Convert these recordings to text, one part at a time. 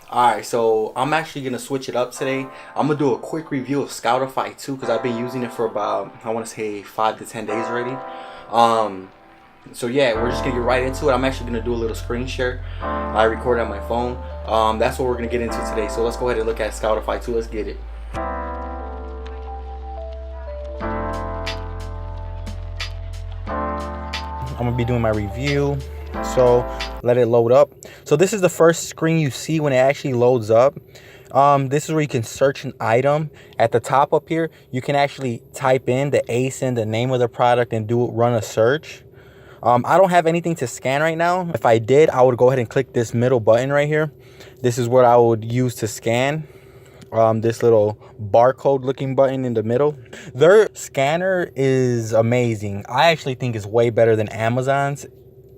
Alright, so I'm actually gonna switch it up today. I'm gonna do a quick review of Scoutify too, because I've been using it for about, I want to say 5 to 10 days already. Um, so yeah, we're just gonna get right into it. I'm actually gonna do a little screen share. I record on my phone. That's what we're gonna get into today. So let's go ahead and look at Scoutify too. Let's get it. I'm gonna be doing my review, so let it load up. So this is the first screen you see when it actually loads up. This is where you can search an item. At the top up here, you can actually type in the ASIN, the name of the product, and run a search. I don't have anything to scan right now. If I did, I would go ahead and click this middle button right here. This is what I would use to scan. This little barcode looking button in the middle. Their scanner is amazing. I actually think it's way better than Amazon's.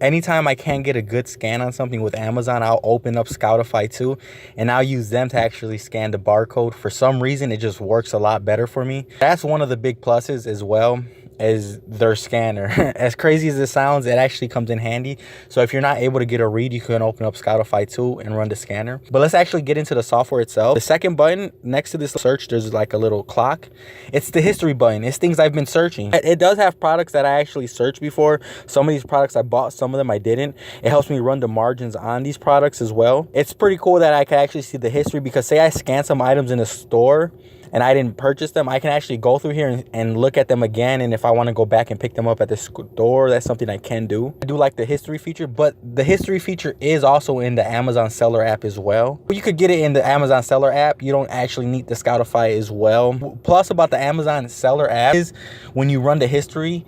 Anytime I can't get a good scan on something with Amazon, I'll open up Scoutify too, and I'll use them to actually scan the barcode. For some reason, it just works a lot better for me. That's one of the big pluses as well, is their scanner. As crazy as it sounds, it actually comes in handy. So if you're not able to get a read, you can open up Scoutify too and run the scanner. But let's actually get into the software itself. The second button next to this search, there's like a little clock. It's the history button. It's things I've been searching. It does have products that I actually searched before. Some of these products I bought, some of them I didn't. It helps me run the margins on these products as well. It's pretty cool that I can actually see the history, because say I scan some items in a store and I didn't purchase them, I can actually go through here and look at them again. And if I want to go back and pick them up at the store, that's something I can do. I do like the history feature, but the history feature is also in the Amazon Seller app as well. You could get it in the Amazon Seller app. You don't actually need the Scoutify as well. Plus about the Amazon Seller app is when you run the history,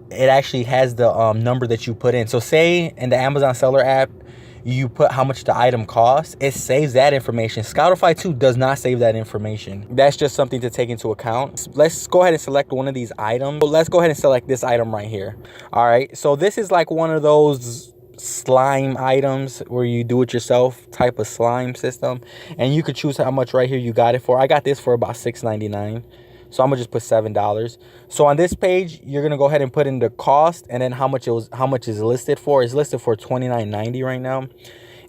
it actually has the number that you put in. So say in the Amazon Seller app, you put how much the item costs, it saves that information. Scoutify 2 does not save that information. That's just something to take into account. Let's go ahead and select one of these items. So let's go ahead and select this item right here. All right, so this is like one of those slime items where you do it yourself type of slime system, and you could choose how much right here you got it for. I got this for about $6.99. So I'm gonna just put $7. So on this page, you're gonna go ahead and put in the cost and then how much is listed for. It's listed for $29.90 right now.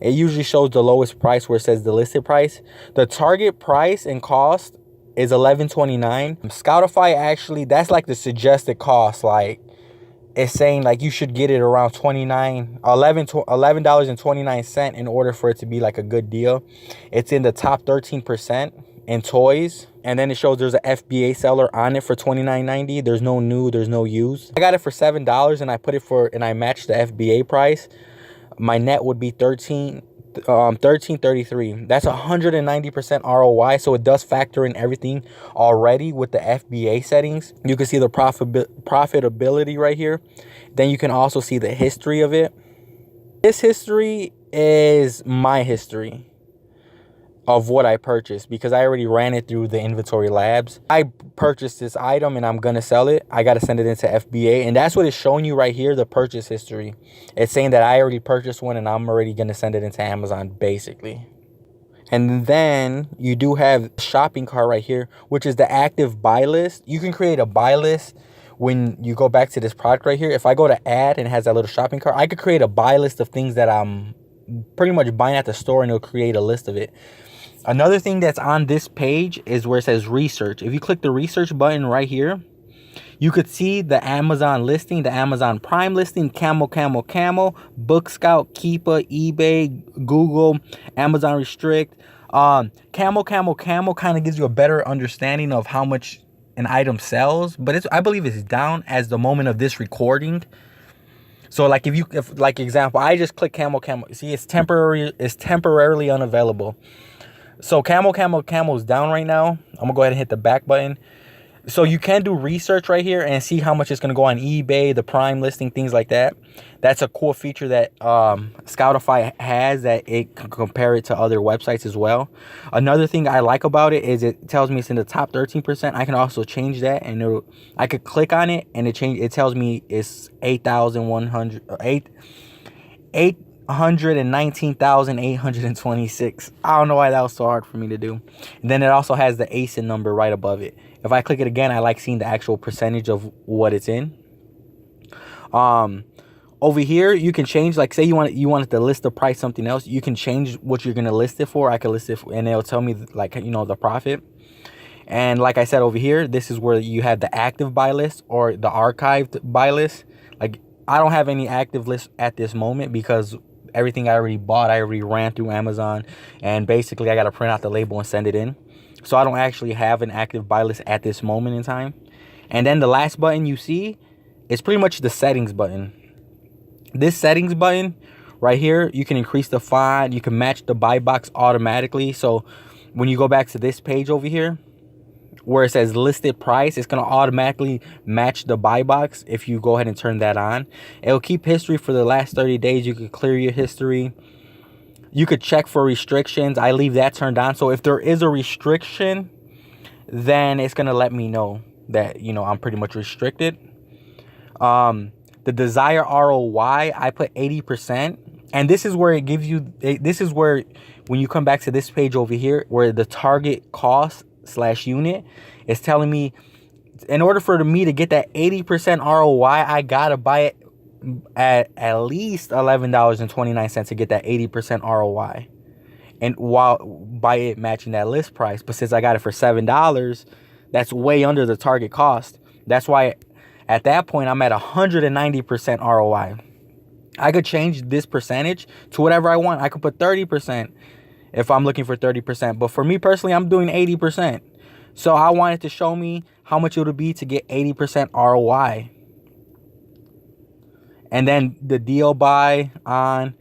It usually shows the lowest price where it says the listed price. The target price and cost is $11.29. Scoutify actually, that's like the suggested cost. Like it's saying like you should get it around $11.29 in order for it to be like a good deal. It's in the top 13% in toys. And then it shows there's an FBA seller on it for $29.90. There's no new, there's no used. I got it for $7 and I put it for, and I matched the FBA price. My net would be $13.33. That's 190% ROI. So it does factor in everything already with the FBA settings. You can see the profitability right here. Then you can also see the history of it. This history is my history of what I purchased, because I already ran it through the inventory labs. I purchased this item and I'm gonna sell it. I gotta send it into FBA, and that's what it's showing you right here, the purchase history. It's saying that I already purchased one and I'm already gonna send it into Amazon basically. And then you do have shopping cart right here, which is the active buy list. You can create a buy list when you go back to this product right here. If I go to add and it has that little shopping cart, I could create a buy list of things that I'm pretty much buying at the store, and it'll create a list of it. Another thing that's on this page is where it says research. If you click the research button right here, you could see the Amazon listing, the Amazon Prime listing, Camel, Book Scout, Keepa, eBay, Google, Amazon Restrict. Camel kind of gives you a better understanding of how much an item sells, but I believe it's down as the moment of this recording. So like if like example, I just click Camel. See, it's temporarily unavailable. So Camel is down right now. I'm gonna go ahead and hit the back button. So you can do research right here and see how much it's gonna go on eBay, the Prime listing, things like that. That's a cool feature that Scoutify has, that it can compare it to other websites as well. Another thing I like about it is it tells me it's in the top 13%. I can also change that, and I could click on it and it tells me it's 819,826. I don't know why that was so hard for me to do. And then it also has the ASIN number right above it. If I click it again, I like seeing the actual percentage of what it's in. over here, you can change, like say you wanted to list the price something else, you can change what you're going to list it for. I can list it for, and it'll tell me like, you know, the profit. And like I said over here, this is where you have the active buy list or the archived buy list. Like I don't have any active lists at this moment because everything I already bought, I already ran through Amazon, and basically I got to print out the label and send it in. So I don't actually have an active buy list at this moment in time. And then the last button you see is pretty much the settings button. This settings button right here, you can increase the font, you can match the buy box automatically. So when you go back to this page over here where it says listed price, it's going to automatically match the buy box if you go ahead and turn that on. It'll keep history for the last 30 days. You could clear your history. You could check for restrictions. I leave that turned on. So if there is a restriction, then it's going to let me know that, you know, I'm pretty much restricted. The desired ROI, I put 80%. And this is where it gives you, this is where when you come back to this page over here, where the target cost / unit is telling me, in order for me to get that 80% ROI, I got to buy it at least $11.29 to get that 80% ROI. And while by it matching that list price, but since I got it for $7, that's way under the target cost. That's why at that point I'm at 190% ROI. I could change this percentage to whatever I want. I could put 30% if I'm looking for 30%. But for me personally, I'm doing 80%. So I wanted to show me how much it would be to get 80% ROI. And then the deal buy on,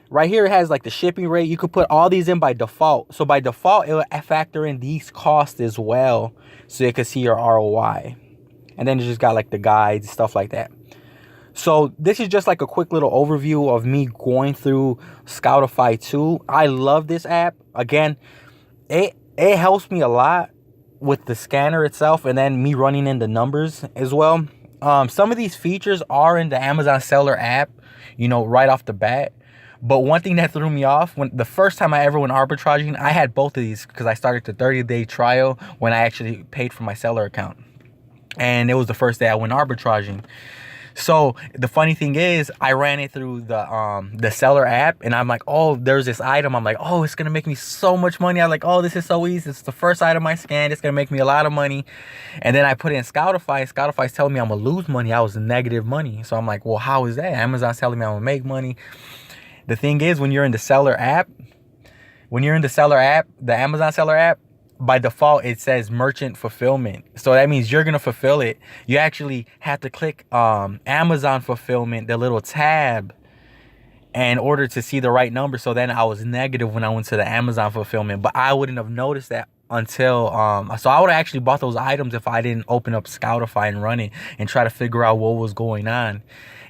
right here it has like the shipping rate. You could put all these in by default. So by default, it will factor in these costs as well, so you can see your ROI. And then you just got like the guides, stuff like that. So this is just like a quick little overview of me going through Scoutify 2. I love this app. Again, it helps me a lot with the scanner itself, and then me running in the numbers as well. Some of these features are in the Amazon seller app, you know, right off the bat. But one thing that threw me off, when the first time I ever went arbitraging, I had both of these because I started the 30-day trial when I actually paid for my seller account. And it was the first day I went arbitraging. So the funny thing is, I ran it through the seller app, and I'm like, oh, there's this item. I'm like, oh, it's gonna make me so much money. I'm like, oh, this is so easy. It's the first item I scanned. It's gonna make me a lot of money. And then I put it in Scoutify. Scoutify's telling me I'm gonna lose money. I was negative money. So I'm like, well, how is that? Amazon's telling me I'm gonna make money. The thing is, when you're in the seller app, the Amazon seller app, by default, it says merchant fulfillment. So that means you're going to fulfill it. You actually have to click Amazon fulfillment, the little tab, in order to see the right number. So then I was negative when I went to the Amazon fulfillment, but I wouldn't have noticed that until so I would have actually bought those items if I didn't open up Scoutify and run it and try to figure out what was going on.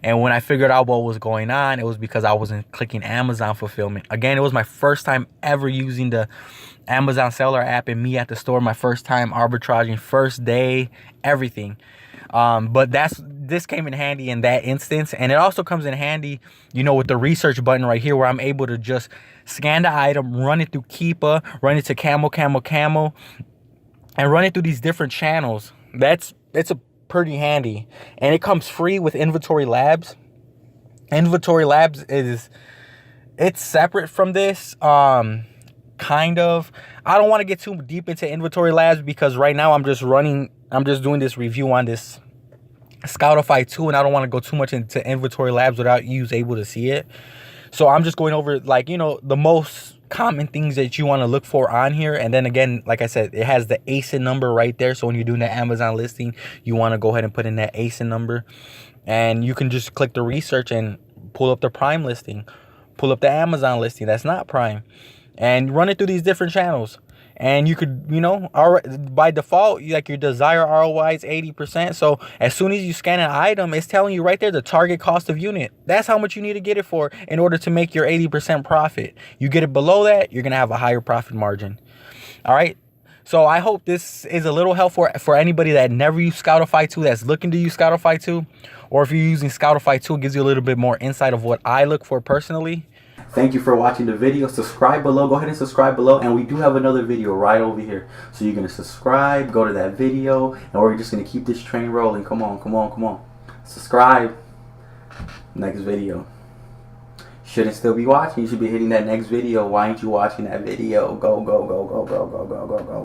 And when I figured out what was going on, it was because I wasn't clicking Amazon fulfillment. Again, it was my first time ever using the Amazon seller app, and me at the store, my first time arbitraging, first day, everything. But this came in handy in that instance. And it also comes in handy, you know, with the research button right here, where I'm able to just scan the item, run it through Keepa, run it to Camel, and run it through these different channels. It's a pretty handy. And it comes free with Inventory Labs. Inventory Labs it's separate from this. Kind of. I don't want to get too deep into Inventory Labs because right now I'm just doing this review on this Scoutify 2, and I don't want to go too much into Inventory Labs without you able to see it. So I'm just going over, like, you know, the most common things that you want to look for on here. And then again, like I said, it has the ASIN number right there. So when you're doing the Amazon listing, you want to go ahead and put in that ASIN number, and you can just click the research and pull up the Prime listing, pull up the Amazon listing that's not Prime, and run it through these different channels. And you could, you know, by default, like your desired ROI is 80%. So as soon as you scan an item, it's telling you right there the target cost of unit. That's how much you need to get it for in order to make your 80% profit. You get it below that, you're going to have a higher profit margin. All right. So I hope this is a little helpful for anybody that never used Scoutify 2, that's looking to use Scoutify 2. Or if you're using Scoutify 2, it gives you a little bit more insight of what I look for personally. Thank you for watching the video. Subscribe below. Go ahead and subscribe below. And we do have another video right over here. So you're going to subscribe, go to that video, and we're just going to keep this train rolling. Come on. Subscribe. Next video. Shouldn't still be watching. You should be hitting that next video. Why ain't you watching that video? Go, go, go, go, go, go, go, go, go.